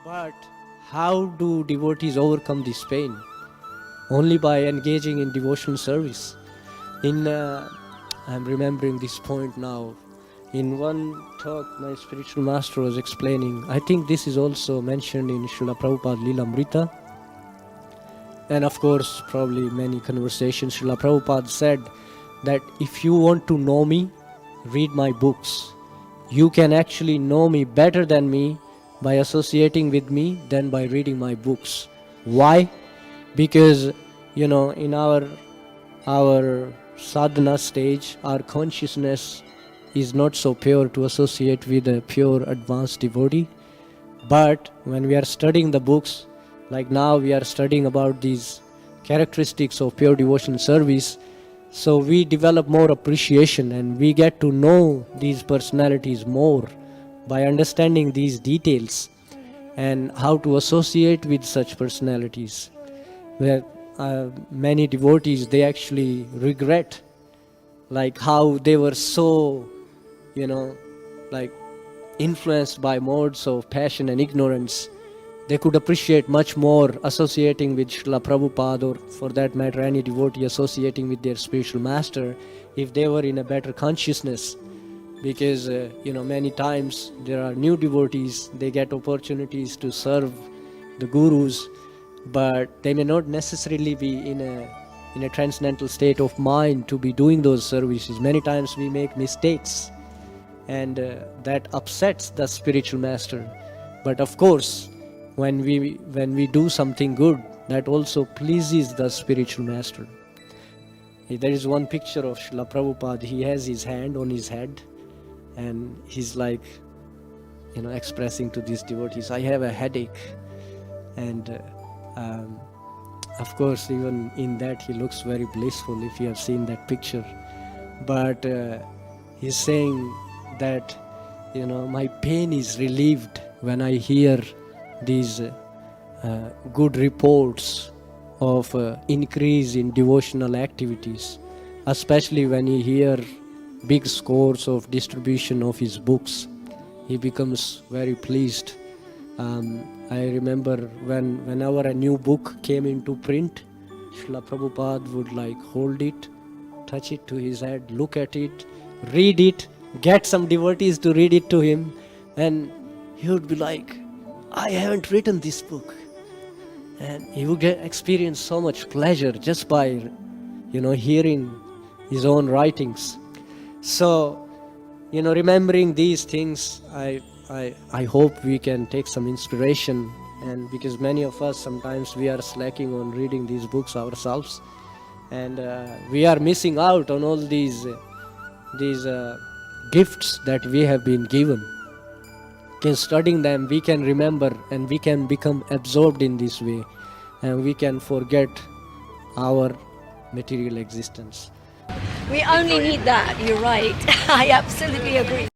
But how do devotees overcome this pain? Only by engaging in devotional service. I'm remembering this point now. In one talk, my spiritual master was explaining, I think this is also mentioned in Srila Prabhupada Lilamrita. And of course, probably many conversations, Srila Prabhupada said that if you want to know me, read my books. You can actually know me better than me by associating with me than by reading my books. Why? Because, in our sadhana stage, our consciousness is not so pure to associate with a pure advanced devotee. But when we are studying the books, like now we are studying about these characteristics of pure devotional service, so we develop more appreciation and we get to know these personalities more by understanding these details and how to associate with such personalities. Where many devotees, they actually regret like how they were so, influenced by modes of passion and ignorance. They could appreciate much more associating with Srila Prabhupada, or for that matter any devotee associating with their spiritual master, if they were in a better consciousness. Because many times there are new devotees, they get opportunities to serve the gurus, but they may not necessarily be in a transcendental state of mind to be doing those services. Many times we make mistakes, and that upsets the spiritual master. But of course, when we do something good, that also pleases the spiritual master. There is one picture of Srila Prabhupada. He has his hand on his head, and he's expressing to these devotees, I have a headache. And of course, even in that he looks very blissful if you have seen that picture. But he's saying that my pain is relieved when I hear these good reports of increase in devotional activities, especially when he hear big scores of distribution of his books. He becomes very pleased. I remember whenever a new book came into print, Srila Prabhupada would hold it, touch it to his head, look at it, read it, get some devotees to read it to him, and he would be like, I haven't written this book. And he would experience so much pleasure just by, hearing his own writings. So, remembering these things, I hope we can take some inspiration. And because many of us, sometimes we are slacking on reading these books ourselves, and we are missing out on all these gifts that we have been given. In studying them, we can remember and we can become absorbed in this way, and we can forget our material existence. We only need that, you're right. I absolutely agree.